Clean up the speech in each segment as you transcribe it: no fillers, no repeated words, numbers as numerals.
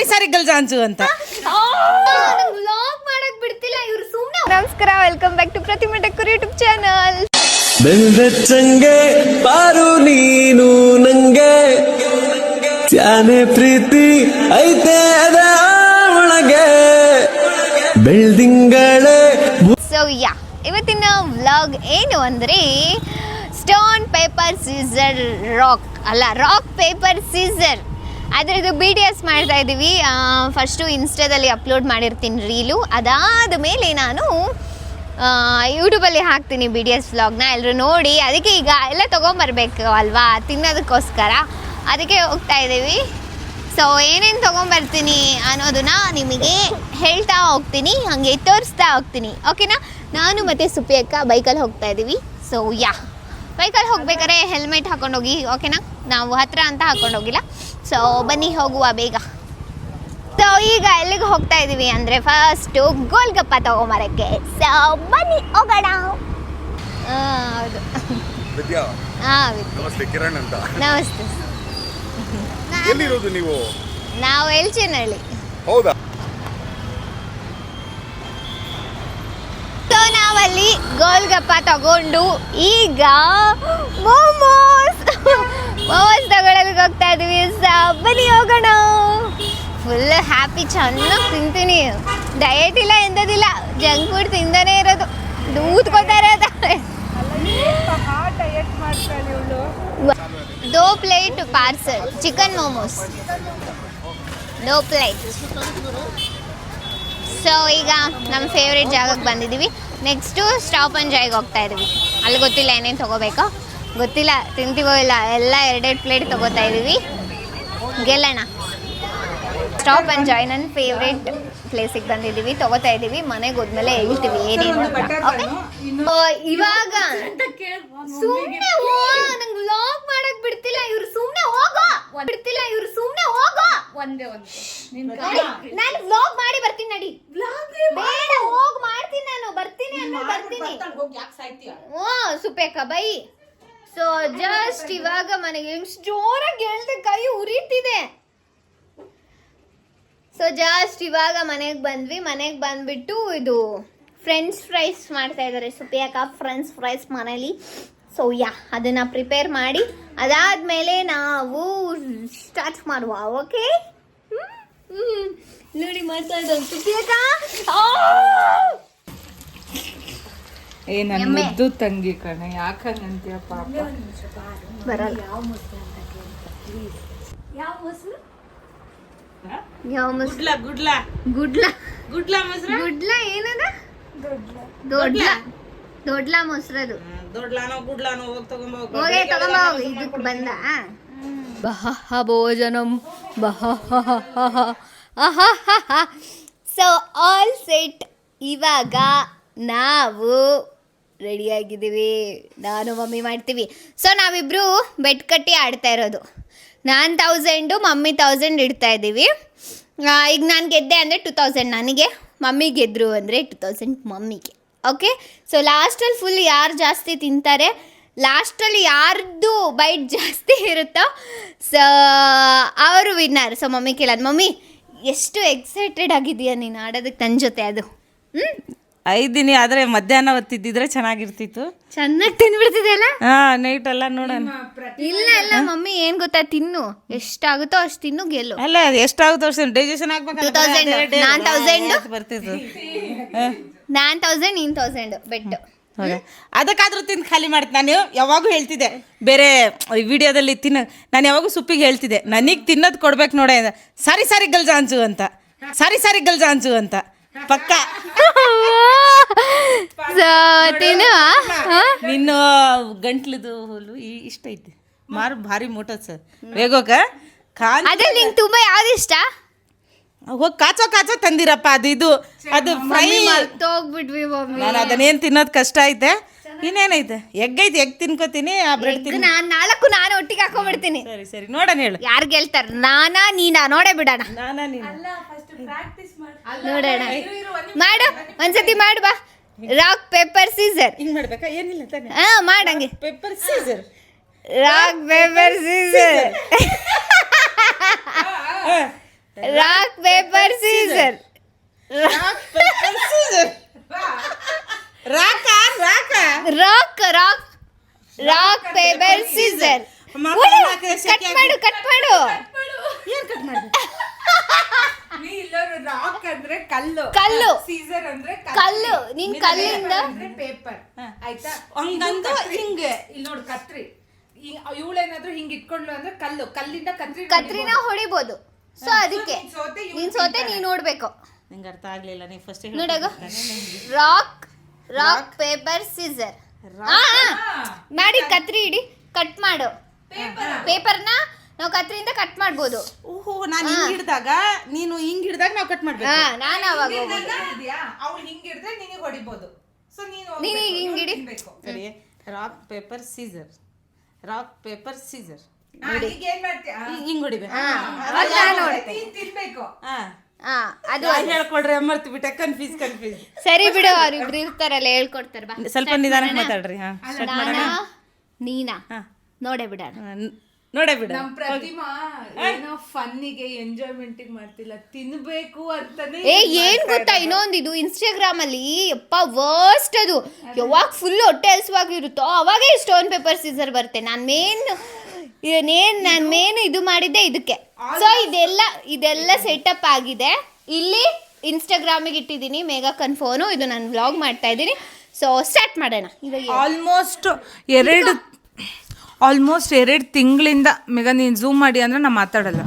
ಸಾರಿ ಗಲ್ಜಾಂಚು ಅಂತ ವ್ಲಾಗ್ ಮಾಡಕ್ ಬಿಡ್ತಿಲ್ಲ ಇವ್ರು ಸುಮ್ಮನೆ. ನಮಸ್ಕಾರ, welcome back to Pratima decor YouTube channel. ಬೆಲ್ದಚ್ಚಂಗೆ ಪಾರು ನೀನು ನಂಗೆ ತ್ಯಾನೆ ಪ್ರೀತಿ ಐತೆ ಅದ ಒಳಗೆ ಬೆಳ್ದಿಂಗಳೇ. ಸೊ ಇವತ್ತಿನ ವ್ಲಾಗ್ ಏನು ಅಂದರೆ ಸ್ಟೋನ್ ಪೇಪರ್ ಸೀಸರ್ ರಾಕ್ ಅಲ್ಲ, ರಾಕ್ ಪೇಪರ್ ಸೀಸರ್ ಅದರದ್ದು BTS ಮಾಡ್ತಾ ಇದ್ದೀವಿ. ಫಸ್ಟು ಇನ್ಸ್ಟಾದಲ್ಲಿ ಅಪ್ಲೋಡ್ ಮಾಡಿರ್ತೀನಿ ರೀಲು. ಅದಾದ ಮೇಲೆ ನಾನು ಯೂಟ್ಯೂಬಲ್ಲಿ ಹಾಕ್ತೀನಿ BTS ವ್ಲಾಗ್ನ, ಎಲ್ಲರೂ ನೋಡಿ. ಅದಕ್ಕೆ ಈಗ ಎಲ್ಲ ತೊಗೊಂಬರ್ಬೇಕು ಅಲ್ವಾ, ತಿನ್ನೋದಕ್ಕೋಸ್ಕರ ಅದಕ್ಕೆ ಹೋಗ್ತಾ ಇದ್ದೀವಿ. ಸೊ ಏನೇನು ತೊಗೊಂಬರ್ತೀನಿ ಅನ್ನೋದನ್ನ ನಿಮಗೆ ಹೇಳ್ತಾ ಹೋಗ್ತೀನಿ, ಹಾಗೆ ತೋರಿಸ್ತಾ ಹೋಗ್ತೀನಿ. ಓಕೆನಾ? ನಾನು ಮತ್ತು ಸುಪ್ಪಿ ಅಕ್ಕ ಬೈಕಲ್ಲಿ ಹೋಗ್ತಾ ಇದ್ದೀವಿ. ಸೊ ಬೈಕಲ್ಲಿ ಹೋಗ್ಬೇಕಾದ್ರೆ ಹೆಲ್ಮೆಟ್ ಹಾಕೊಂಡೋಗಿ, ಓಕೆನಾ? ನಾವು ಹತ್ತಿರ ಅಂತ ಹಾಕೊಂಡೋಗಿಲ್ಲ. ಸೊ ಬನ್ನಿ ಹೋಗುವ ಬೇಗ. ಸೊ ಈಗ ಎಲ್ಲಿಗೆ ಹೋಗ್ತಾ ಇದ್ದೀವಿ ಅಂದರೆ ಫಸ್ಟು ಗೋಲ್ಗಪ್ಪ ತೊಗೊಂಬರಕ್ಕೆ. ಸೊ ಬನ್ನಿ ಹೋಗೋಣ. ಹೌದು, ನಮಸ್ತೆ ಕಿರಣ್ ಅಂತ. ನಮಸ್ತೆ. ಎಲ್ಲಿರೋದು ನೀವು? ನಾವು ಎಲ್ಚೇನಹಳ್ಳಿ. ಹೌದಾ? ಸೊ ನಾವಲ್ಲಿ ಗೋಲ್ಗಪ್ಪ ತಗೊಂಡು ಈಗ ಮೋಮೋಸ್ ತಗೊಳ್ಳೋದಕ್ಕೆ ಹೋಗ್ತಾ ಇದೀವಿ. ಬನ್ನಿ ಹೋಗೋಣ. ಫುಲ್ ಹ್ಯಾಪಿ, ಚೆನ್ನಾಗಿ ತಿಂತೀನಿ. ಡಯಟ್ ಇಲ್ಲ, ಎಂಥದಿಲ್ಲ, ಜಂಕ್ ಫುಡ್ ತಿಂದಾನೇ ಇರೋದು, ಊದ್ಕೋತಾ ಇರೋದು. 2 plate parcel chicken momos, 2 plate. So ಈಗ ನಮ್ಮ ಫೇವ್ರೇಟ್ ಜಾಗಕ್ಕೆ ಬಂದಿದ್ದೀವಿ. ನೆಕ್ಸ್ಟು ಸ್ಟಾಪ್ ಆ್ಯಂಡ್ ಜಾಯ್ಗೆ ಹೋಗ್ತಾ ಇದ್ದೀವಿ. ಅಲ್ಲಿ ಗೊತ್ತಿಲ್ಲ ಏನೇನು ತೊಗೋಬೇಕೋ, ಗೊತ್ತಿಲ್ಲ ತಿಂತೀವೋ ಇಲ್ಲ, ಎಲ್ಲ 2 ಪ್ಲೇಟ್ ತೊಗೋತಾ ಇದ್ದೀವಿ. ಗೆಲ್ಲೋಣ. ಸ್ಟಾಪ್ ಆ್ಯಂಡ್ ಜಾಯ್ ನನ್ನ ಫೇವ್ರೇಟ್ ಪ್ಲೇಸಿಗೆ ಬಂದಿದ್ದೀವಿ, ತೊಗೋತಾ ಇದ್ದೀವಿ. ಮನೆಗೆ ಹೋದ್ಮೇಲೆ ಹೇಳ್ತೀವಿ ಏನೇನು ಅಂತ. ಓಕೆ, ಇವಾಗ ಸುಮ್ಮನೆ ನಂಗೆ ವ್ಲಾಗ್ ಮಾಡಕ್ ಬಿಡ್ತಿಲ್ಲ ಇವ್ರು, ಸುಮ್ಮನೆ ಹೋಗೋ ನಾನು ವ್ಲಾಗ್ ಮಾಡಿ ಬರ್ತೀನಿ. ನಡಿ, ಬೇಡ ಹೋಗ್ ಮಾಡ್ತೀನಿ, ನಾನು ಬರ್ತೀನಿ ಅಂದ್ರೆ ಬರ್ತೀನಿ. ಸುಪೇಕ ಬೈ. ಸೊ ಜಸ್ಟ್ ಇವಾಗ ಮನೆಗೆ ಎಷ್ಟು ಜೋರಾಗಿ ಹೇಳ್ದೆ, ಕೈ ಉರಿತಿದೆ. ಸೊ ಜಸ್ಟ್ ಇವಾಗ ಮನೆಗೆ ಬಂದ್ವಿ. ಮನೆಗೆ ಬಂದ್ಬಿಟ್ಟು ಇದು ಫ್ರೆಂಚ್ ಫ್ರೈಸ್ ಮಾಡ್ತಾ ಇದ್ದಾರೆ ಸುಪಿಯಾಕ, ಫ್ರೆಂಚ್ ಫ್ರೈಸ್ ಮನೇಲಿ. ಸೊ ಅದನ್ನ ಪ್ರಿಪೇರ್ ಮಾಡಿ ಅದಾದ್ಮೇಲೆ ನಾವು ಸ್ಟಾರ್ಟ್ ಮಾಡುವ. ಓಕೆ, ನೋಡಿ ಮಾಡ್ತಾ ಇದ್ದಾರೆ ಸುಪಿಯಾಕ. ನನ್ನ ಮುದ್ದು ತಂಗಿ ಕಣೆ, ಯಾಕಂತೀಯ ಪಾಪ. ಬರಲ್ಲ. ಗುಡ್ಲ ಏನದ? ದೊಡ್ಲ ಮೊಸರದು. ಹೋಗಿ ತಗೊಂಬ, ಇದಕ್ಕೆ ಬಂದ. ಬಹ ಭೋಜನಂ ಬಹ. So all set. ಇವಾಗ ನಾವು ರೆಡಿಯಾಗಿದ್ದೀವಿ, ನಾನು ಮಮ್ಮಿ ಮಾಡ್ತೀವಿ. ಸೊ ನಾವಿಬ್ರು ಬೆಡ್ ಕಟ್ಟಿ ಆಡ್ತಾ ಇರೋದು. ನಾನು 1000, ಮಮ್ಮಿ 1000 ಇಡ್ತಾ ಇದ್ದೀವಿ. ಈಗ ನಾನು ಗೆದ್ದೆ ಅಂದರೆ 2000 ನನಗೆ, ಮಮ್ಮಿ ಗೆದ್ದರು ಅಂದರೆ 2000 ಮಮ್ಮಿಗೆ. ಓಕೆ, ಸೊ ಲಾಸ್ಟಲ್ಲಿ ಫುಲ್ ಯಾರು ಜಾಸ್ತಿ ತಿಂತಾರೆ, ಲಾಸ್ಟಲ್ಲಿ ಯಾರ್ದು ಬೈಟ್ ಜಾಸ್ತಿ ಇರುತ್ತೋ ಸೊ ಅವರು ವಿನ್ನರ್. ಸೊ ಮಮ್ಮಿ ಕೇಳೋದು, ಮಮ್ಮಿ ಎಷ್ಟು ಎಕ್ಸೈಟೆಡ್ ಆಗಿದೆಯಾ ನೀನು ಆಡೋದಕ್ಕೆ ನನ್ನ ಜೊತೆ? ಅದು 5 ದಿನ ಆದರೆ ಮಧ್ಯಾಹ್ನ ಹೊತ್ತಿದ್ದಿದ್ರೆ ಚೆನ್ನಾಗಿರ್ತಿತ್ತು. ಚೆನ್ನಾಗಿ ತಿಂದ್ಬಿಡ್ತಿದೆಯಲ್ಲ. ನೈಟ್ ಎಲ್ಲ ನೋಡೋಣ. ಇಲ್ಲ ಮಮ್ಮಿ ಏನ್ ಗೊತ್ತಾ, ತಿನ್ನು, ಎಷ್ಟಾಗುತ್ತೋ ಅಷ್ಟು ತಿನ್ನು, ಗೆಲ್ಲು. ಅಲ್ಲ ಎಷ್ಟಾಗುತ್ತೋ ಅಷ್ಟು ಡೈಜೆಷನ್ ಆಗ್ಬೇಕು. 2000 ನಾನು 1000 ಬರ್ತಿತ್ತು. ನಾನು 1000 ನೀನು 1000 ಬೆಟ್ಟು. ಅದಕ್ಕಾದ್ರೂ ತಿಂದು ಖಾಲಿ ಮಾಡ್ತೀನಿ. ನಾನು ಯಾವಾಗೂ ಹೇಳ್ತಿದ್ದೆ ಬೇರೆ ವಿಡಿಯೋದಲ್ಲಿ ನಾನು ಯಾವಾಗೂ ಸುಪ್ಪಿಗೆ ಹೇಳ್ತಿದ್ದೆ, ನನಗೆ ತಿನ್ನೋದು ಕೊಡ್ಬೇಕು ನೋಡ. ಸಾರಿ ಗಲ್ಜಾಂಚು ಅಂತ ಪಕ್ಕ. ನಿನ್ನ ಗಂಟ್ಲದು ಹೋಲು ಇಷ್ಟ ಐತಿ, ಮಾರು ಭಾರಿ ಮೋಟದ್ ಸರ್. ಬೇಗೋಕ ಅದೇ ನಿಂಗೆ ತುಂಬ ಯಾವ್ದು ಇಷ್ಟ? ಹೋಗಿ ಕಾಚೋ ತಂದಿರಪ್ಪ. ಅದು ಫ್ರೈ ಹೋಗ್ಬಿಟ್ವಿ ಮಮ್ಮಿ. ನಾನು ಅದನ್ನೇನು ತಿನ್ನೋದು ಕಷ್ಟ ಐತೆ. ಇನ್ನೇನೈತೆ, ಎಗ್ ಐತೆ, ಎಗ್ ತಿನ್ಕೋತೀನಿ, ಆ ಬ್ರೆಡ್ ತಿನ್. ನಾನು ಒಟ್ಟಿಗೆ ಹಾಕೊಂಡ್ಬಿಡ್ತೀನಿ. ಸರಿ ನೋಡೋಣ, ಹೇಳು ಯಾರು ಗೆಲ್ತಾರ, ನಾನಾ ನೀನಾ? ನೋಡೇ ಬಿಡೋಣ, ನೋಡೋಣ. ಮಾಡು, ಒಂದ್ಸತಿ ಮಾಡು ಬಾ. ರಾಕ್ ಪೇಪರ್ ಸೀಸರ್ ಹಿಂಗ್ ಮಾಡ್ಬೇಕಾ? ಏನಿಲ್ಲ ತಾನೆ. ಮಾಡಂಗೆ. Paper scissor, rock paper scissor. Rock paper scissor. Rock paper scissor. Rock rock rock rock rock paper scissor. Cut ಮಾಡು ಕಟ್ ಮಾಡು. ಏನ್ ಕಟ್ ಮಾಡಿದೆ? ನೀ ಇಲ್ಲೋರು ರಾಕ್ ಅಂದ್ರೆ ಕಲ್ಲು, ಕಲ್ಲು. ಸೀಸರ್ ಅಂದ್ರೆ ಕಲ್ಲು. ನೀನ್ ಕಲ್ಲಿಂದ ಪೇಪರ್ ಆಯ್ತಾ. ಹಂಗಂದು ಹಿಂಗೆ ಇಲ್ಲಿ ನೋಡು ಕತ್ರಿ, ಇವಳೇನಾದ್ರೂ ಹಿಂಗ್ ಇಟ್ಕೊಂಡ್ಲು ಅಂದ್ರೆ ಕಲ್ಲು, ಕಲ್ಲಿಂದ ಕತ್ರಿನ ಹೊಡಿಬೋದು. ಸೊ ಅದಕ್ಕೆ ನೀನ್ ಸೋತೆ, ನೀನ್ ನೋಡ್ಬೇಕು. ನಿಂಗೆ ಅರ್ಥ ಆಗ್ಲಿಲ್ಲ, ನೀ ಫಸ್ಟ್ ನೋಡಾಗ ರಾಕ್ ರಾಕ್ ಪೇಪರ್ ಸೀಸರ್ ಮಾಡಿ ಕತ್ರಿ ಇಡಿ ಕಟ್ ಮಾಡು. ಪೇಪರ್ನ ನಾವು ಕತ್ರಿಯಿಂದ ಕಟ್ ಮಾಡ್ಬೋದು. ಓಹೋ, ನಾನು ಹಿಂಗ್ ಹಿಡ್ದಾಗ ನೀನು ಹಿಂಗ್ ಹಿಡ್ದಾಗ ನಾವು ಕಟ್ ಮಾಡ್ಬೇಕು. ನಾನು ಅವಾಗ ಅವ್ಳು ಹಿಂಗ್ ಹಿಡಿದ್ರೆ ನಿನಗೆ ಹೊಡಿಬೋದು. ಸೊ ನೀನು ಹಿಂಗ್ ಹಿಡಿ. ಸರಿ, rock paper scissor, rock paper scissor. ಈಗ ಏನ್ ಮಾಡ್ತೀಯ? ಹಿಂಗ್ ಹೊಡಿಬೇಕು. ನೀನ್ ತಿನ್ಬೇಕು. ಅದು ಹೇಳ್ಕೊಡ್ರಿ, ಮರ್ತು ಬಿಟ್ಟೆ. ಕನ್ಫ್ಯೂಸ್. ಸರಿ ಬಿಡು, ಅವ್ರಿಬ್ರು ಇರ್ತಾರಲ್ಲ ಹೇಳ್ಕೊಡ್ತಾರೆ. ಬಾ ಸ್ವಲ್ಪ ನಿಧಾನಕ್ಕೆ ಮಾತಾಡ್ರಿ. ಹಾ, ನಾನಾ ನೀನಾ ನೋಡೇ ಬಿಡ. ನೋಡೇ ಬಿಡ. ನಮ್ ಪ್ರತಿಮಾ ಏನೋ ಫನ್ನಿಗೆ ಎಂಜಾಯ್ಮೆಂಟ್ ಮಾಡ್ತಿಲ್ಲ, ತಿನ್ಬೇಕು ಅಂತಾನೆ. ಏನ್ ಗೊತ್ತಾ, ಇನ್ನೊಂದು ಇದು ಇನ್ಸ್ಟಾಗ್ರಾಮ್ ಅಲ್ಲಿ ಯಪ್ಪ ವರ್ಸ್ಟ್ ಅದು. ಯಾವಾಗ ಫುಲ್ ಹೊಟ್ಟೆ ಹಸುವಾಗಿರುತ್ತೋ ಅವಾಗೇ ಸ್ಟೋನ್ ಪೇಪರ್ ಸೀಸರ್ ಬರುತ್ತೆ. ನಾನು ಮೇನ್ ಇದು ಮಾಡಿದ್ದೆ ಇದಕ್ಕೆ. ಸೊ ಇದೆಲ್ಲ ಸೆಟಪ್ ಆಗಿದೆ. ಇಲ್ಲಿ ಇನ್ಸ್ಟಾಗ್ರಾಮಿಗೆ ಇಟ್ಟಿದ್ದೀನಿ ಮೇಘಾಕನ್ ಫೋನು. ಇದು ನಾನು ವ್ಲಾಗ್ ಮಾಡ್ತಾ ಇದ್ದೀನಿ. ಸೊ ಸ್ಟಾರ್ಟ್ ಮಾಡೋಣ. ಆಲ್ಮೋಸ್ಟ್ 2 ತಿಂಗಳಿಂದ ಮೇಘ ನೀನು ಝೂಮ್ ಮಾಡಿ ಅಂದ್ರೆ ನಾನು ಮಾತಾಡಲ್ಲ.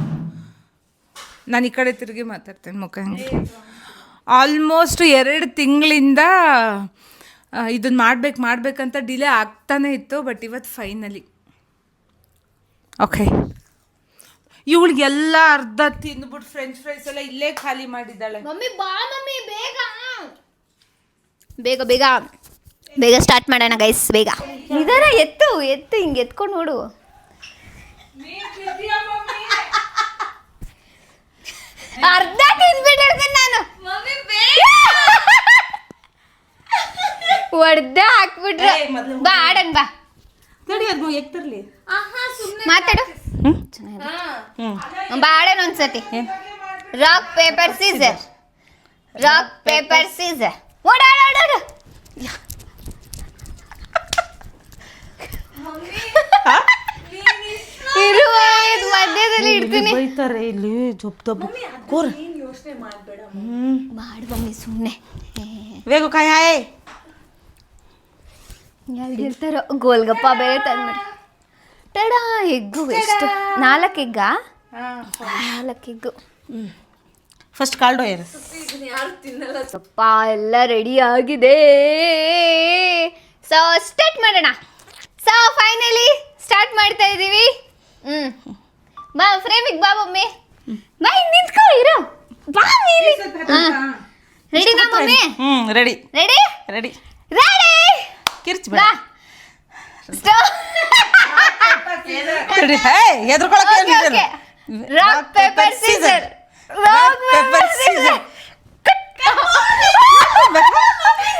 ನಾನು ಈ ಕಡೆ ತಿರುಗಿ ಮಾತಾಡ್ತೇನೆ, ಮುಖ ಹಂಗೆ. ಆಲ್ಮೋಸ್ಟ್ 2 ತಿಂಗಳಿಂದ ಇದನ್ನು ಮಾಡ್ಬೇಕಂತ ಡಿಲೇ ಆಗ್ತಾನೆ ಇತ್ತು. ಬಟ್ ಇವತ್ತು ಫೈನಲಿ ಓಕೆ. ಇವಳಿಗೆಲ್ಲ ಅರ್ಧ ತಿಂದ್ಬಿಟ್ಟು ಫ್ರೆಂಚ್ ಫ್ರೈಸ್ ಎಲ್ಲ ಇಲ್ಲೇ ಖಾಲಿ ಮಾಡಿದ್ದಾಳೆ. ಮಮ್ಮಿ ಬಾ ಮಮ್ಮಿ, ಬೇಗ ಬೇಗ ಬೇಗ ಸ್ಟಾರ್ಟ್ ಮಾಡೋಣ ಗೈಸ್. ಬೇಗ ನಿಧಾನ, ಎತ್ತು ಹಿಂಗೆ ಎತ್ಕೊಂಡು ನೋಡು. ಅರ್ಧ ತಿಂದ್ಬಿಟ್ಟಿರ್ತೀನಿ ನಾನು. ಹೊಡ್ದ ಹಾಕ್ಬಿಟ್ರೆ ಬಾ ಆಡನ್ ಬಾ. ನೋಡಿ, ಅದು ಎಕ್ತರ್ಲಿ ಮಾತಾಡು. ಬಾ ಆಡನ್ ಒಂದ್ಸತಿ. Rock paper scissor, rock paper scissor. ಓಡಾಡ ಇರುವ ಮಧ್ಯದಲ್ಲಿ ಇಡ್ತೀನಿ. ಬೈತಾರೆ ಇಲ್ಲಿ ಜೊಪ್ ಕೋರ್ ಮಾಡು ಮಮ್ಮಿ ಸುಮ್ಮನೆ. ವೇಗು ಕಾಯ ಇರ್ತಾರೋ ಗೋಲ್ಗಪ್ಪ ಬೇರೆ ತಂದ್ಬಿಡಿ. ಟಡ ಎಗ್ಗು ಎಷ್ಟು? 4 ಎಗ್ಗಾ? 4 ಎಗ್ಗು. ಫಸ್ಟ್ ಕಾಲ್ಡೋ ಯಾರು? ಸಪ್ಪ ಎಲ್ಲ ರೆಡಿ ಆಗಿದೆ. ಸೊ ಸ್ಟಾರ್ಟ್ ಮಾಡೋಣ. ಸೊ ಫೈನಲಿ ಸ್ಟಾರ್ಟ್ ಮಾಡ್ತಾ ಇದ್ದೀವಿ. ಬಾ ಫ್ರೇಮಿಗೆ ಬಾ ಮಮ್ಮಿ. ಬಾ ಹಿಂಗೆ ನಿಂತ್ಕೋ ಇರು. ಬಾ ಮೇರಿ. ರೆಡಿನಾ mummy? Ready ready ready ready. ಕಿರ್ಚ್ ಬಾ ಸ್ಟಾರ್ಟ್. ರೆಡಿ. ಹೇ ಎದ್ರಕೊಳಕ್ಕೆ okay. Rock paper scissor, rock paper scissor.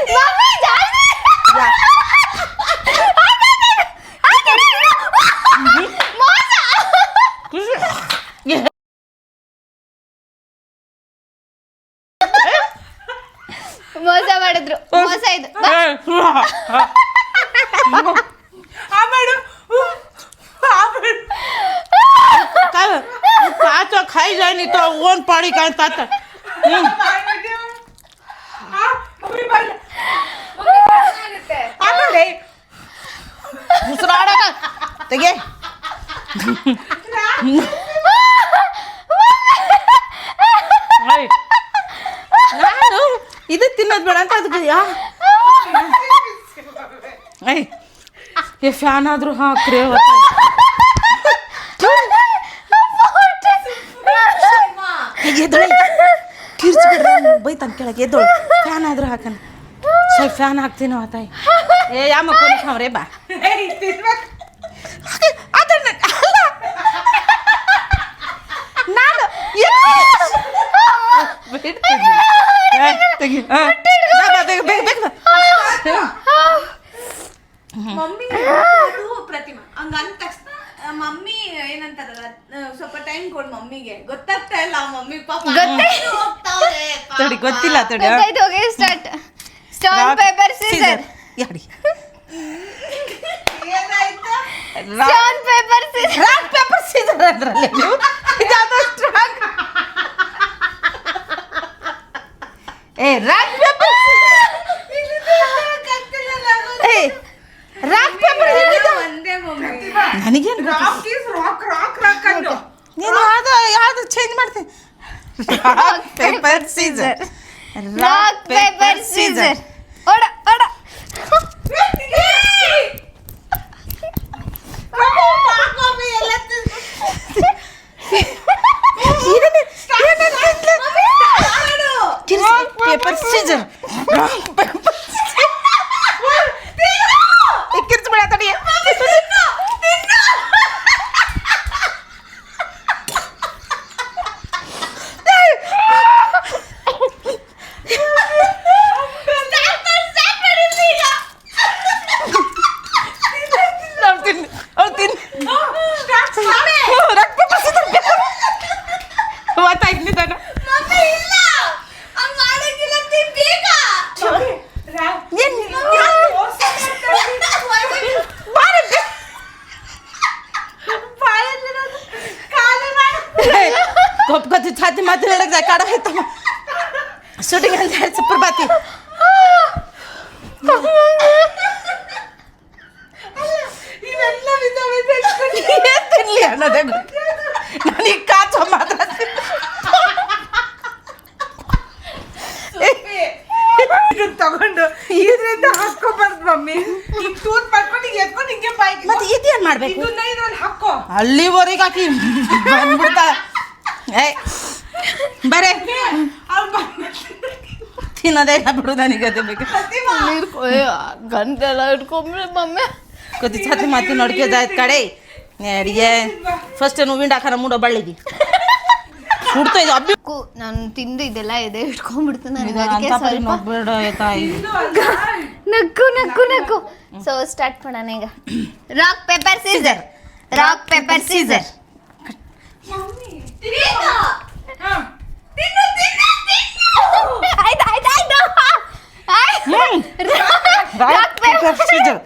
Mummy ಜಾಸ್ತಿ ಮೋಸ ಮಾಡಿದ್ರು. ಮೋಸ ಇದು. खाई जाए नहीं तो ओन पानी का ताता दूसरा तेगे ನಾನು ಇದು ತಿನ್ನೋದು ಬೇಡ ಅಂತ ಅದಕ್ಕೆ ಏ ಫ್ಯಾನ್ ಆದ್ರೂ ಹಾಕ್ರಿ. ಬೈತಾನ ಕೆಳಗೆ ಎದ್ದೋಳು. ಫ್ಯಾನ್ ಆದ್ರೂ ಹಾಕಣ. ಸ್ವಲ್ಪ ಫ್ಯಾನ್ ಹಾಕ್ತೀನಿ ತಾಯಿ. ಏ ಯಾವ ಮಕ್ಕಳು ಬಾ ಅದನ್ನ ನಾನು ಮಮ್ಮಿ ಪ್ರತಿಮಾ ಹಂಗ ಅಂದ ತಕ್ಷಣ ಮಮ್ಮಿ ಏನಂತಾರಲ್ಲ ಸ್ವಲ್ಪ ಟೈಮ್ ಕೊಡು ಮಮ್ಮಿಗೆ ಗೊತ್ತಾಗ್ತಾ ಇಲ್ಲ ಮಮ್ಮಿ ಪಾಪ ತಡಿ ಗೊತ್ತಿಲ್ಲ ತಡಿ ಗೊತ್ತಾಯ್ತು, okay start. Stone paper scissor. ಯಾಡಿ stone paper scissor. Rock paper scissor ಅಂದ್ರಲ್ಲ ನೀವು ಇದಾದಷ್ಟು ಏ ರಾಕ್ ಪೇಪರ್ ಏ ರಾಕ್ ಪೇಪರ್ ಒಂದೇ ಮಮ್ಮಿ. ನನಗೇನು rock is rock rock rock ಅನ್ನು. ನೀನು ಯಾವ್ದು ಚೇಂಜ್ ಮಾಡ್ತೀನಿ rock paper scissor rock paper scissor. ಓಡ ಓಡ. ಪೇಪರ್ ಸೀಸರ್ ಕಿರ್ಚ್ಬೇಡ ತಡಿ कधी छाती माती लढक जाय काढा येतो शूटिंग जायचं प्रभाती ತಿನ್ಲಿ ಅನ್ನೋದೇ ನನಗೆ ಕಾಚ ಮಾತ್ರ ಇದನ್ನ ತಗೊಂಡು ಇದರಿಂದ ಹಾಕೋಬಾರ್ದು ಮಮ್ಮಿ. ಈಗ ತೂತ್ ಮಾಡ್ಕೊಂಡು ಈಗ ಎತ್ಕೊಂಡು ಹಿಂಗೆ ಬಾಯಿಗೆ ಮತ್ತೆ ಇದೇನ್ ಮಾಡ್ಬೇಕು ಇದನ್ನ ಇದ್ರಲ್ಲಿ ಹಾಕೋ. ಅಲ್ಲಿವರೆಗೆ ಹಾಕಿ ಬಂದ್ಬಿಡ್ತಾಳೆ ಏ ಬರೇ ತಿನ್ನೋದೇ ಬಿಡು ನನಗೆ ಅದೇ ಬೇಕು ಗಂಟೆಲ್ಲ ಇಟ್ಕೊಂಡ್ರೆ ಮಮ್ಮಿ. ಕತಿ ಛಾತಿ ಮಾತಿ ನೋಡ್ಕೆ ಜಾಯ್ತು ಕಡೆ ಅಡಿಗೆ ಫಸ್ಟ್ నువ్వు ಹಾಕನ ಮೂಡೋ ಬಳ್ಳಿಗೆ ಸುಡ್ತಾ ಇದು ಅಬ್ಬಿ ನಾನು ತಿಂದು ಇದೆಲ್ಲ ಇದೆ ಇಟ್ಕೊಂಡ್ಬಿಡ್ತು ನನಗೆ. ಅದಕ್ಕೆ ಸ್ವಲ್ಪ ಬೇಡ ತಾಯಿ ನಕ್ಕು ನಕ್ಕು ನಕ್ಕು. ಸೊ ಸ್ಟಾರ್ಟ್ ಮಾಡೋಣ ಈಗ. Rock paper scissor. Rock paper scissor. ಆಯ್ತು ಆಯ್ತು ಆಯ್ತು. Rock paper scissor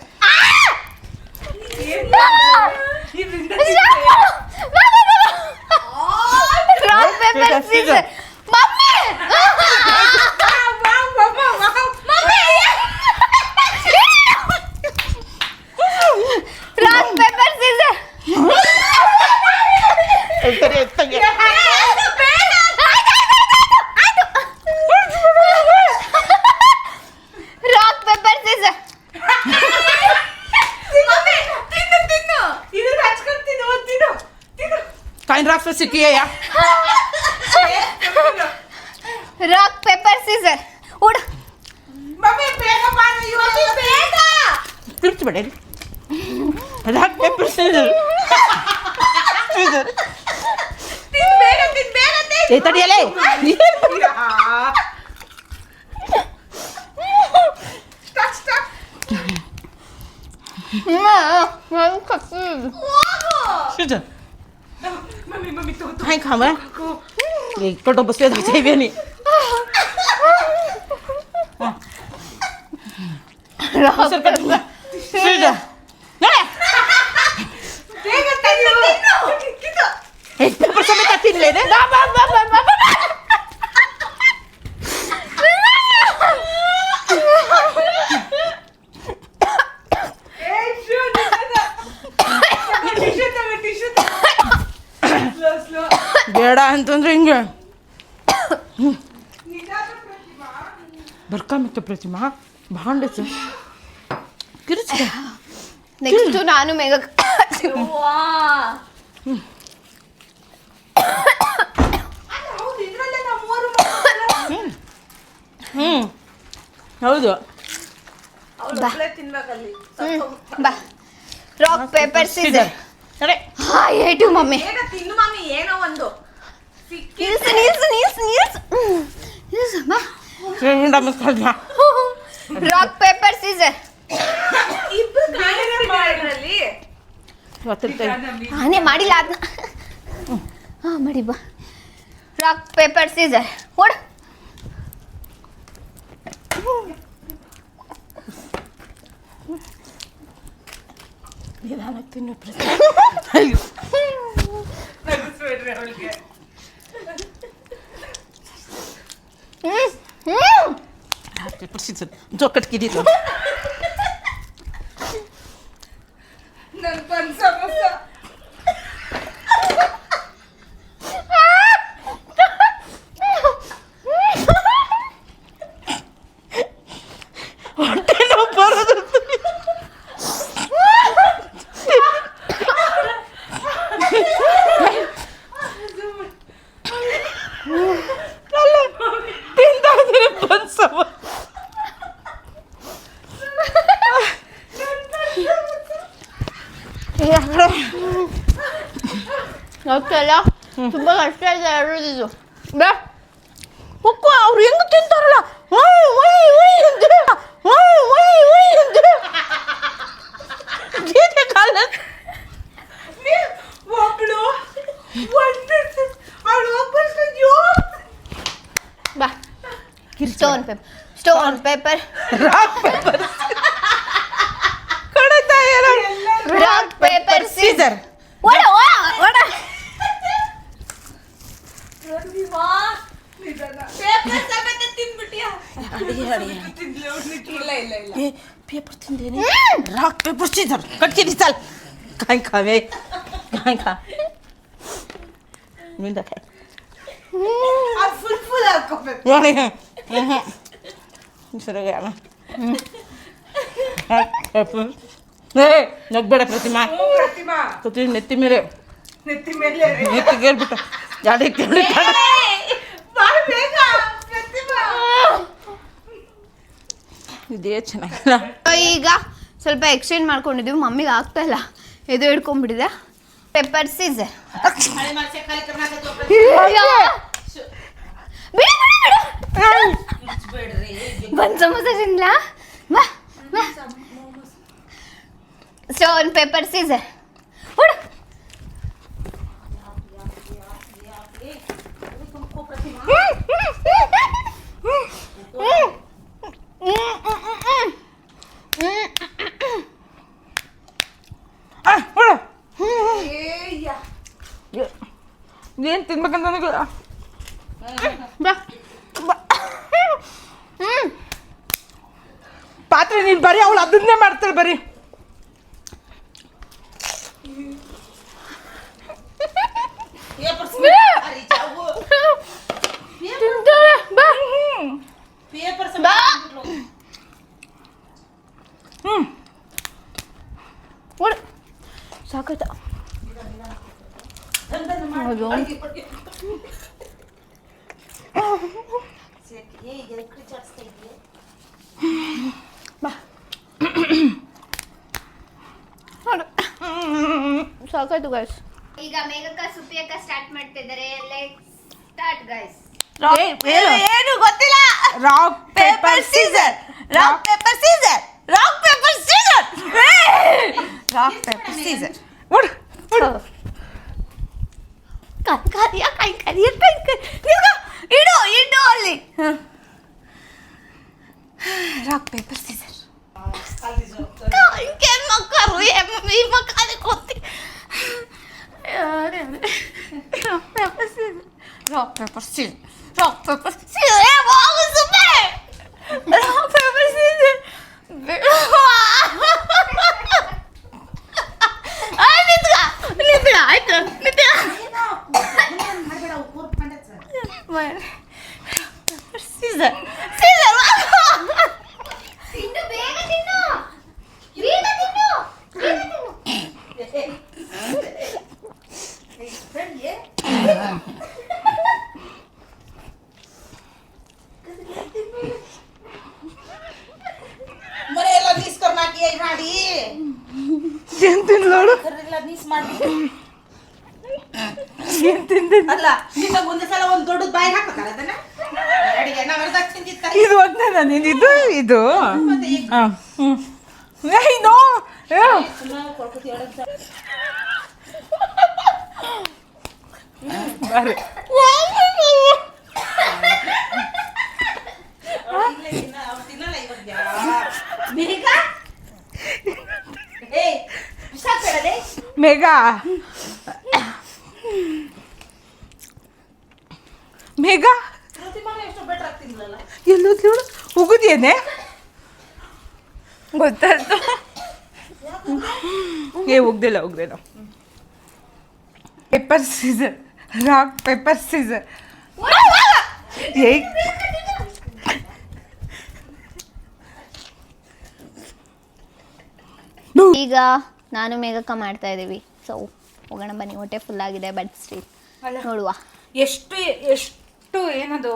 rock paper scissor. Mummy rock paper scissor. Rock paper scissor. Coin rock ಸಿಕ್ಕಿಯ ರಾಕ್ ಪೇಪರ್ ಸೀಸರ್. ಓಡ ಮಮ್ಮಿ ಬೇಗ ಬಾರ ಇವತ್ತು ಬೇಗ. ತಿರ್ಚಬೇಡ ರಾಕ್ ಪೇಪರ್ ಸೀಸರ್ ಸೀಸರ್ ತಿನ್ ಬೇಗ ಏ ತಡಿಯಲೇ stop stop. Scissor mummy mummy ತಗೋ काय खाव इकडं बसले जायच्यानी ಬೇಗ ತೆಗೆದು ಕಿತ್ತು. पेपर समेत तिनले रे ಬೇಡ ಅಂತಂದ್ರೆ ಹಿಂಗೆ ಬರ್ಕಾಮಿತ್ತು ಪ್ರತಿಮಾ ಭಾಂಡಸ ಕಿರಿಚ ನೆಕ್ಸ್ಟ್ ನಾನು ಮೇಘ. ಹೌದು ತಿನ್ಬೇಕಲ್ಲಿ. ಬಾ. Rock paper scissor. ಅರೆ ಏಟು ಮಮ್ಮಿ. ಬೇಗ ತಿನ್ನು ಮಮ್ಮಿ. ಏನೋ ಒಂದು ನಿಲ್ಸು ನಿಲ್ಸು ನಿಲ್ಸು ನಿಲ್ಸು ನಿಲ್ಸು ಬಾ. ನಮಸ್ಕಾರ ರಾಕ್ ಪೇಪರ್ ಸೀಸರ್. ಇಬ್ರು ಕಾಣಿಸ್ತಿದೆ ಇದರಲ್ಲಿ. ಆನೆ ಮಾಡಿಲ್ಲ ಅದನ್ನ. ಹಾಂ ಮಾಡಿ ಬಾ. ರಾಕ್ ಪೇಪರ್ ಸೀಸರ್ ಓಡು. ಜೋಕಟ್ಕಿದ್ದು ನನ್ಗೊಂದು ಸಮೋಸ. ಗೊತ್ತಲ್ಲ ತುಂಬ ಕಷ್ಟ ಇದೆ ಇರೋದಿದ್ದು. ಬಾ ಮಕ್ಕಳು ಅವ್ರು ಹೆಂಗ್ ತಿಂತಾರಲ್ಲ ಬಾ. Stone paper rock paper scissor. ಓಡ ಓಡ ಓಡ. ಪೇಪರ್ ತಿಂದೇನೆ. ರಾಕ್ ಪೇಪರ್ ಸೀಸರ್ ಕಟ್ಕಿದಿ ಸಾಲ್ ಕಾಯ್ ಖಾವೆ ಕಾಯ್ ಖಾ ಮಿಂದ ಖಾ ಫುಲ್ ಹಾಕೋಬೇಕು. ಸರಿಯಾಗಿ ನಗ್ಬೇಡ ಪ್ರತಿಮಾ. ಪ್ರತಿಮಾ ಪ್ರತಿ ನೆತ್ತಿ ಮೇಲೆ ನೆತ್ತಿ ಮೇಲೆ ನೆತ್ತಿಗೆ ಹೇಳ್ಬಿಟ್ಟು ಜಾಡಿ ಬಾಳ ಬೇಗ ಪ್ರತಿಮಾ. ಇದೇ ಚೆನ್ನಾಗಿಲ್ಲ. ಈಗ ಸ್ವಲ್ಪ ಎಕ್ಸ್ಚೇಂಜ್ ಮಾಡ್ಕೊಂಡಿದ್ದೀವಿ. ಮಮ್ಮಿಗೆ ಆಗ್ತಾ ಇಲ್ಲ, ಇದು ಹಿಡ್ಕೊಂಡ್ಬಿಟ್ಟಿದೆ. Paper Caesar. ಒಂದು ಸಮೋಸ ತಿನ್ಲಾ? ಬಾ ಬಾ. ಸ್ಟೋನ್ ಪೇಪರ್ ಸೀಸರ್ ಹೊಡು. ಏನು ತಿನ್ಬೇಕಂತ ನನಗೆ ಬಾ. ಪಾತ್ರೆ ನೀನು ಬರೀ ಅವಳು ಅದನ್ನೇ ಮಾಡ್ತಾಳೆ ಬರೀ. ಸಾಕಾಯ್ತಾ? ಸಾಕಾಯ್ತು ಗೈಸ್. ಈಗ ಮೇಘಕ್ಕ ಸುಪ್ಪಿಯಕ್ಕ ಸ್ಟಾರ್ಟ್ ಮಾಡ್ತಿದ್ದಾರೆ. Let's start guys. ಏನು ಗೊತ್ತಿಲ್ಲ. Rock paper scissor rock paper scissor rock paper scissor rock paper scissor. ಇಡು ಇಡು ಅಲ್ಲಿ. Rock paper scissor. ಮಕ್ಕಳು ಈ ಮಕ್ಕಳು ಕೊತ್ತಿ. Rock paper scissor rock paper scissor. ಹೋಗು ಸುಮ್ಮನೆ. Rock paper Caesar. ನಿಂತ್ಕ ಆಯ್ತು ನಿಂತ್ಕ. Caesar Caesar. ತಿನ್ನು ಬೇಗ ತಿನ್ನು. ಬೇಗ ತಿನ್ನು. ಬೇಗ ತಿನ್ನು. ಮನೆಯೆಲ್ಲ ನೀಸ್ಕೊಂಡು ಹಾಕಿ ಮಾಡಿ ಏನ್ ತಿನ್ಲೋಡು ನೀಸ್ ಮಾಡಿ ಏನ್ ತಿಂದಿ. ಅಲ್ಲ ನಿನ್ನ ಒಂದೇ ಸಲ ಒಂದು ದೊಡ್ಡದು ಬಾಯಿ ಹಾಕೋತಾರೆ ಅದನ್ನ ಅಡಿಗೆ ನಾವು ಅರ್ಧ ತಿಂದಿತ್ತ ಇದು ಒಂದೇ ನಾನು ಇದು ಇದು ಮತ್ತೆ ಈಗ ನೋ ಬಾರಿ ಮೇಘಾ ಮೇಘಾ ಎಲ್ಲೋದ್ಲು ಉಗುದೇನೆ ಗೊತ್ತಾಯ್ತು ಉಗ್ದಿಲ್ಲ paper scissor rock paper scissor ಈಗ ನಾನು ಮೇಘಕ್ಕ ಮಾಡ್ತಾ ಇದ್ದೀವಿ. ಸೊ ಹೋಗೋಣ ಬನ್ನಿ, ಹೊಟ್ಟೆ ಫುಲ್ ಆಗಿದೆ, ಬಟ್ ಸ್ಟಿಲ್ ನೋಡುವ. ಎಷ್ಟು ಏನದು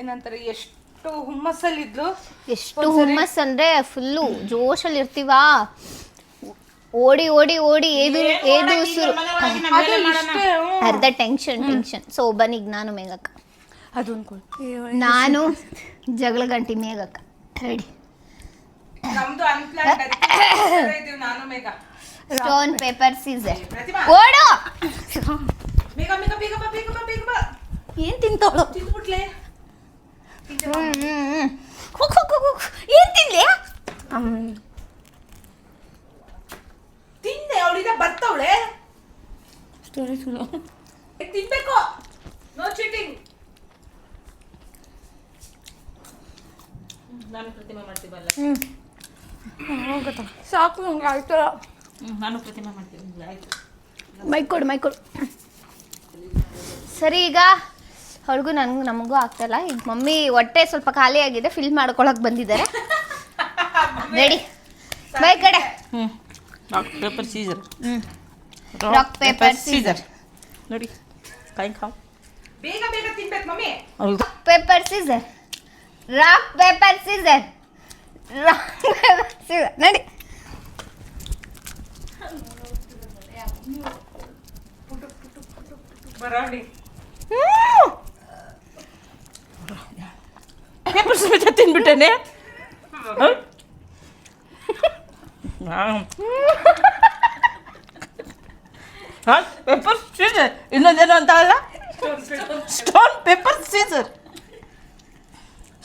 ಏನಂತಾರೆ, ಎಷ್ಟು ಹುಮ್ಮಸ್ಸಲ್ಲಿದ್ಲು. ಎಷ್ಟು ಹುಮ್ಮಸ್ ಅಂದ್ರೆ ಫುಲ್ಲು ಜೋಶಲ್ಲಿ ಇರ್ತೀವಾ, ಓಡಿ ಓಡಿ ಓಡಿ ಏದು ಉಸಿರು, ಅರ್ಧ ಟೆನ್ಷನ್. ಸೊ ಬನ್ನಿ, ನಾನು ಮೇಘಕ್ಕ, ನಾನು ಜಗಳ ಗಂಟಿ ಮೇಘಕ್ಕ ರೆಡಿ. ನಮ್ದು ನಾನು ಮೇಘ ಸ್ಟೋನ್ ಪೇಪರ್ ಸೀಸರ್ ಓಡು. ಏನ್ ತಿಂತವಳು? ಏನ್ ತಿನ್ಲಿ? ತಿಂದೆ ಅವಳಿಂದ ಬರ್ತವಳೆ ತಿನ್ಬೇಕು. No cheating. ನಾನು ಪ್ರತಿಮಾ ಮಾಡ್ತೀವಲ್ಲ, ಸಾಕು ನಂಗೆ ಆಯ್ತು. ನಾನು ಪ್ರತಿಮಾ ಮಾಡ್ತೀನಿ, ಆಯ್ತು. ಮೈಕೊಡು. ಸರಿ, ಈಗ ಅವ್ರಿಗೂ ನಮಗೂ ಆಗ್ತಲ್ಲ. ಈಗ ಮಮ್ಮಿ ಹೊಟ್ಟೆ ಸ್ವಲ್ಪ ಖಾಲಿ ಆಗಿದೆ, ಫಿಲ್ ಮಾಡ್ಕೊಳಕ್ ಬಂದಿದ್ದಾರೆ. ರೆಡಿ, ಬೈ ಕಡೆ. Rock paper scissor. Rock paper scissor ನೋಡಿ, ಕಾಯಿ ಖಾವ್. ಬೇಗ ತಿನ್ಬೇಕು mummy. Paper scissor, rock paper scissor, rock paper scissor. ನಡಿ. ಬರಾಡಿ ಪೇಪರ್ ಸಮೇತ ತಿನ್ಬಿಟ್ಟೇನೆ. Paper scissor. ಇನ್ನೊಂದೇನು ಅಂತಾರಲ್ಲ, stone paper scissor,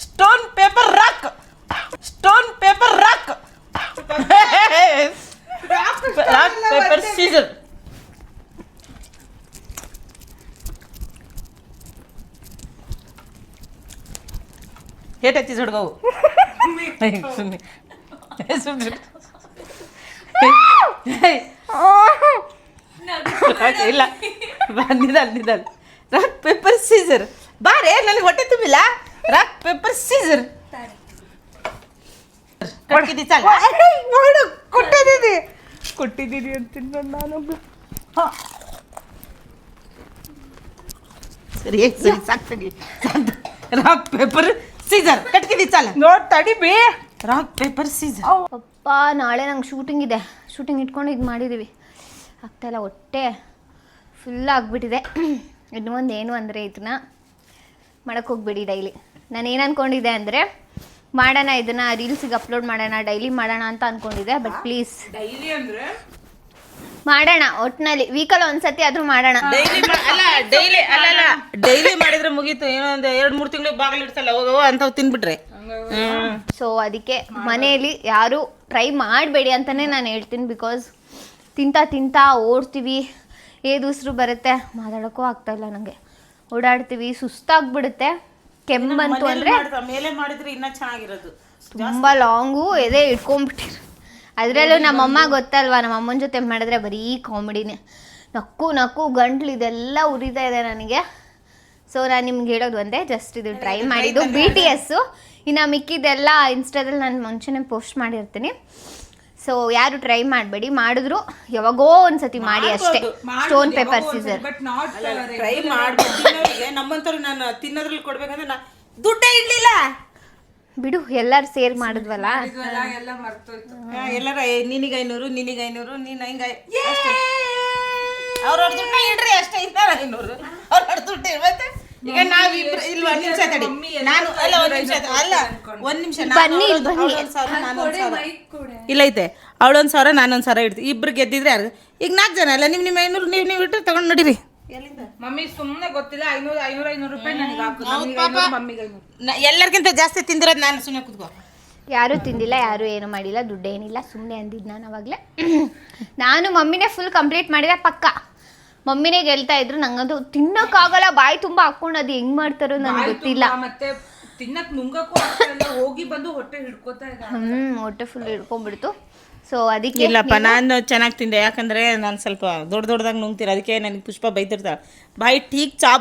stone paper rock, stone paper rock, rock paper scissor. ಏಟೈತಿ ಹುಡುಗವು ಇಲ್ಲ, ನಿಧಾನ. Rock paper scissor. ಬಾರೇ, ನನಗೆ ಹೊಟ್ಟೆ ತುಂಬಿಲ್ಲ. ರಾಕ್ ಪೇಪರ್ ಸೀಸರ್ ಕೊಟ್ಟಿದ್ದೀನಿ ಅಂತೀನಿ ನಾನೊಬ್ಳು. ಸರಿ ಸಾಕ್ತೀನಿ. ರಾಕ್ ಪೇಪರ್ ಸೀಸರ್ ಕಟ್ಕಿದಿ ಚಾಲ. ನೋಡ್ ತಡಿ ಬೇ. Rock paper scissor. ಅಪ್ಪ, ನಾಳೆ ನಂಗೆ ಶೂಟಿಂಗ್ ಇದೆ. ಶೂಟಿಂಗ್ ಇಟ್ಕೊಂಡು ಇದು ಮಾಡಿದ್ದೀವಿ. ಆಗ್ತಾಯಿಲ್ಲ, ಹೊಟ್ಟೆ ಫುಲ್ ಆಗಿಬಿಟ್ಟಿದೆ. ಇನ್ನೊಂದು ಏನು ಅಂದರೆ, ಇದನ್ನ ಮಾಡೋಕ್ಕೆ ಹೋಗ್ಬೇಡಿ ಡೈಲಿ. ನಾನು ಏನು ಅಂದ್ಕೊಂಡಿದ್ದೆ ಅಂದರೆ, ಮಾಡೋಣ ಇದನ್ನು ರೀಲ್ಸಿಗೆ ಅಪ್ಲೋಡ್ ಮಾಡೋಣ, ಡೈಲಿ ಮಾಡೋಣ ಅಂತ ಅಂದ್ಕೊಂಡಿದ್ದೆ. ಬಟ್ ಪ್ಲೀಸ್ ಡೈಲಿ ಅಂದ್ರೆ ಮಾಡೋಣ, ಒಟ್ಟಿನಲ್ಲಿ ವೀಕಲ್ಲಿ ಒಂದ್ಸತಿ ಆದರೂ ಮಾಡೋಣ. ಡೈಲಿ ಮಾಡಿದ್ರೆ ಮುಗೀತು. ಏನೋ ಒಂದು 2-3 ತಿಂಗಳು ಬಾಗಿಲು ಇಡ್ಸಲ್ಲ ಹೋಗೋ ಅಂಥವು ತಿನ್ಬಿಟ್ರೆ. ಸೊ ಅದಕ್ಕೆ ಮನೆಯಲ್ಲಿ ಯಾರು ಟ್ರೈ ಮಾಡಬೇಡಿ ಅಂತಲೇ ನಾನು ಹೇಳ್ತೀನಿ. ಬಿಕಾಸ್ ತಿಂತಾ ಓಡ್ತೀವಿ, ಉಸಿರು ಬರುತ್ತೆ, ಮಾತಾಡೋಕ್ಕೂ ಆಗ್ತಾಯಿಲ್ಲ ನನಗೆ. ಓಡಾಡ್ತೀವಿ, ಸುಸ್ತಾಗ್ಬಿಡುತ್ತೆ. ಕೆಮ್ಮಂತು ಅಂದರೆ ಮೇಲೆ ಮಾಡಿದ್ರೆ ಇನ್ನೂ ಚೆನ್ನಾಗಿರೋದು. ತುಂಬ ಲಾಂಗು ಎದೆ ಇಟ್ಕೊಂಡ್ಬಿಟ್ಟಿರು. ಅದರಲ್ಲೂ ನಮ್ಮಮ್ಮ ಗೊತ್ತಲ್ವಾ, ನಮ್ಮ ಅಮ್ಮನ ಜೊತೆ ಮಾಡಿದ್ರೆ ಬರೀ ಕಾಮಿಡಿನೇ. ನಕ್ಕು ಗಂಟ್ಲು ಇದೆಲ್ಲ ಉರಿತಾ ಇದೆ ನನಗೆ. ಸೊ ನಾನು ನಿಮ್ಗೆ ಹೇಳೋದು ಒಂದೇ, ಜಸ್ಟ್ ಇದು ಟ್ರೈ ಮಾಡಿದ್ದು BTS. ಇನ್ನು ಮಿಕ್ಕಿದೆಲ್ಲ ಇನ್ಸ್ಟಾದಲ್ಲಿ ನಾನು ಮುಂಚೆನೇ ಪೋಸ್ಟ್ ಮಾಡಿರ್ತೀನಿ. ಸೊ ಯಾರು ಟ್ರೈ ಮಾಡಬೇಡಿ, ಮಾಡಿದ್ರು ಯಾವಾಗೋ ಒಂದ್ಸತಿ ಮಾಡಿ ಅಷ್ಟೇ. Stone paper scissor but not try ಮಾಡ್ಬೇಕು. ನಮ್ಮಂತವ್ರು ನಾನು ತಿನ್ನೋದ್ರಲ್ಲಿ ಕೊಡ್ಬೇಕಂದ್ರೆ ದುಡ್ಡೇ ಇಡ್ಲಿಲ್ಲ. ಬಿಡು, ಎಲ್ಲರೂ ಸೇರ್ ಮಾಡಿದ್ವಲ್ಲ. ಎಲ್ಲ ಮರ್ತೋಯ್ತು. ಎಲ್ಲರ ನಿನಗೆ 500, ನೀನು ಹಿಂಗ ಅವ್ರವ್ರ ದುಡ್ಡ ಇಡ್ರಿ ಅಷ್ಟೇ. ಇದ್ದಾರ 500 ಅವ್ರವ್ರ ದುಡ್ಡು ಮತ್ತೆ. ಈಗ ನಾವಿಬ್ರು ಇಲ್ಲಿ 1 ನಿಮಿಷ ತಡಿ. ನಾನು ಅಲ್ಲ 1 ನಿಮಿಷ ಅಲ್ಲ 1 ನಿಮಿಷ. ಬನ್ನಿ. ನಾನು 1,000. ಇಲ್ಲೈತೆ ಅವಳೊಂದು 1,000 ನಾನೊಂದು 1,000 ಇಡ್ತೀವಿ, ಇಬ್ರು ಗೆದ್ದಿದ್ರೆ ಯಾರು ಈಗ 4 ಜನ ಅಲ್ಲ, ನಿಮ್ಮ 500 ನೀವು ಇಟ್ಟರೆ ತಗೊಂಡು ನೋಡಿರಿ. ಮಮ್ಮಿ ಸುಮ್ಮನೆ ಗೊತ್ತಿಲ್ಲ 500 ರೂಪಾಯಿ ನನಗೆ ಹಾಕು. ಮಮ್ಮಿಗೆ 500. ಎಲ್ಲರಿಗಿಂತ ಜಾಸ್ತಿ ತಿಂದಿರೋದು ನಾನು. ಸುಮ್ಮನೆ ಕೂತ್ಕೋ. ಯಾರೂ ತಿಂದಿಲ್ಲ, ಯಾರೂ ಏನು ಮಾಡಿಲ್ಲ, ದುಡ್ಡೇನಿಲ್ಲ, ಸುಮ್ಮನೆ ಅಂದಿದ್ದು ನಾನು ಅವಾಗಲೇ. ನಾನು ಮಮ್ಮಿನೇ ಫುಲ್ ಕಂಪ್ಲೀಟ್ ಮಾಡಿದೆ ಪಕ್ಕ. ಮಮ್ಮಿನೇ ಹೇಳ್ತಾ ಇದ್ರು, ನಂಗಂತೂ ತಿನ್ನೋಕ್ಕಾಗಲ್ಲ, ಬಾಯಿ ತುಂಬ ಹಾಕೊಂಡು ಅದು ಹೆಂಗ್ ಮಾಡ್ತಾರೋ ನನಗೆ ಗೊತ್ತಿಲ್ಲ. ಮತ್ತೆ ತಿನ್ನಕ್ ನುಂಗಕ್ಕೂ ಆಗ್ತಿಲ್ಲ, ಹೋಗಿ ಬಂದು ಹೊಟ್ಟೆ ಹಿಡ್ಕೋತಾ ಇದೆ. ಹೊಟ್ಟೆ ಫುಲ್ ಹಿಡ್ಕೊಂಡ್ಬಿಡ್ತು. ಸೊ ಅದಕ್ಕೆ ಇಲ್ಲಪ್ಪ, ನಾನು ಚೆನ್ನಾಗಿ ತಿಂದೆ. ಯಾಕಂದರೆ ನಾನು ಸ್ವಲ್ಪ ದೊಡ್ಡದಾಗಿ ನುಂಗ್ತೀನಿ, ಅದಕ್ಕೆ ನನಗೆ ಪುಷ್ಪ ಬೈತಿರ್ತಾಳೆ, ಬಾಯಿ ಟೀಕ್ ಚಾ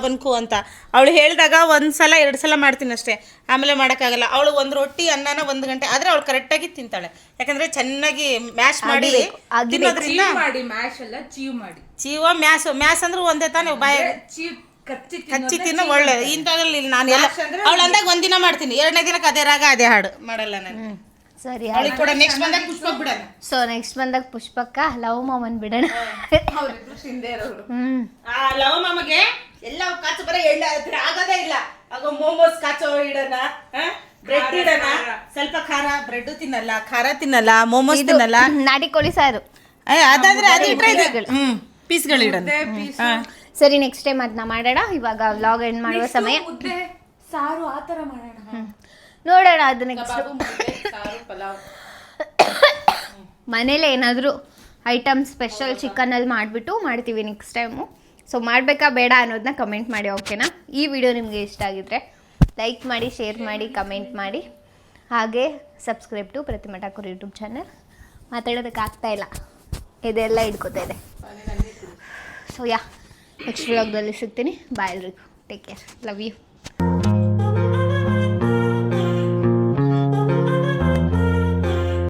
ಬನ್ಕು ಅಂತ. ಅವಳು ಹೇಳಿದಾಗ 1 ಸಲ 2 ಸಲ ಮಾಡ್ತೀನಿ ಅಷ್ಟೇ, ಆಮೇಲೆ ಮಾಡೋಕ್ಕಾಗಲ್ಲ. ಅವಳು 1 ರೊಟ್ಟಿ ಅನ್ನನ 1 ಗಂಟೆ ಆದರೆ ಅವಳು ಕರೆಕ್ಟಾಗಿ ತಿಂತಾಳೆ. ಯಾಕಂದರೆ ಚೆನ್ನಾಗಿ ಮ್ಯಾಶ್ ಮಾಡಿ ತಿನ್ನೋದ್ರಿಂದ. ಮಾಡಿ ಮ್ಯಾಶ್ ಅಲ್ಲ, ಚೀವ್ ಮಾಡಿ. ಮ್ಯಾಶ್ ಅಂದ್ರೆ ಒಂದೇ ತಾನೇ, ಬಾಯಿ ಚೀವ್ ಕಚ್ಚಿ ತಿನ್ನೋ ಒಳ್ಳೇದು. ಇಂಥದ್ರಲ್ಲಿ ನಾನು ಎಲ್ಲ ಅವಳು ಅಂದಾಗ 1 ದಿನ ಮಾಡ್ತೀನಿ, 2ನೇ ದಿನಕ್ಕೆ ಅದೇ ರಾಗ ಅದೇ ಹಾಡು ಮಾಡಲ್ಲ ನಾನು. ಸರಿ, ಕೂಡ ನೆಕ್ಸ್ಟ್ ಬಂದಾಗ ಪುಷ್ಪ ಬಿಡೋಣ. ಸೊ ನೆಕ್ಸ್ಟ್ ಬಂದಾಗ ಪುಷ್ಪಕ್ಕ ಲವ್ ಮಾಮನ್ ಬಿಡೋಣ. ಲವ ಮಾಮಗೆ ಎಲ್ಲ ಕಾಚು ಬರ ಆಗೋದೇ ಇಲ್ಲ. ಆಗ ಮೋಮೋಸ್ ಕಾಚೋ ಇಡೋಣ, ಬ್ರೆಡ್ ಇಡೋಣ, ಸ್ವಲ್ಪ ಖಾರ. ಬ್ರೆಡ್ ತಿನ್ನಲ್ಲ, ಖಾರ ತಿನ್ನಲ್ಲ, ಮೋಮೋಸ್ ತಿನ್ನಲ್ಲ. ನಾಟಿ ಕೋಳಿ ಸಾರು ಅದಾದ್ರೆ ಅದು ಇಟ್ರೆ ಪೀಸ್ಗಳು ಇಡೋಣ. ಸರಿ, ನೆಕ್ಸ್ಟ್ ಟೈಮ್ ಅದನ್ನ ಮಾಡೋಣ. ಇವಾಗ ವ್ಲಾಗ್ ಎಂಡ್ ಮಾಡುವ ಸಮಯ. ಸಾರು ಆ ಥರ ಮಾಡೋಣ, ನೋಡೋಣ ಅದು ನೆಕ್ಸ್ಟ್. ಮನೇಲಿ ಏನಾದರೂ ಐಟಮ್ ಸ್ಪೆಷಲ್ ಚಿಕನಲ್ಲಿ ಮಾಡಿಬಿಟ್ಟು ಮಾಡ್ತೀವಿ ನೆಕ್ಸ್ಟ್ ಟೈಮು. ಸೊ ಮಾಡಬೇಕಾ ಬೇಡ ಅನ್ನೋದನ್ನ ಕಮೆಂಟ್ ಮಾಡಿ, ಓಕೆನಾ? ಈ ವಿಡಿಯೋ ನಿಮಗೆ ಇಷ್ಟ ಆಗಿದ್ರೆ ಲೈಕ್ ಮಾಡಿ, ಶೇರ್ ಮಾಡಿ, ಕಮೆಂಟ್ ಮಾಡಿ. ಹಾಗೆ subscribe to Pratima Thakur YouTube channel. ಮಾತಾಡೋದಕ್ಕೆ ಆಗ್ತಾ ಇಲ್ಲ, ಇದೆಲ್ಲ ಹಿಡ್ಕೋತಾ ಇದೆ. ಸೊ ನೆಕ್ಸ್ಟ್ ವ್ಲಾಗ್ದಲ್ಲಿ ಸಿಗ್ತೀನಿ. ಬಾಯ್ ಎಲ್ರಿಗೂ, ಟೇಕ್ ಕೇರ್, ಲವ್ ಯು.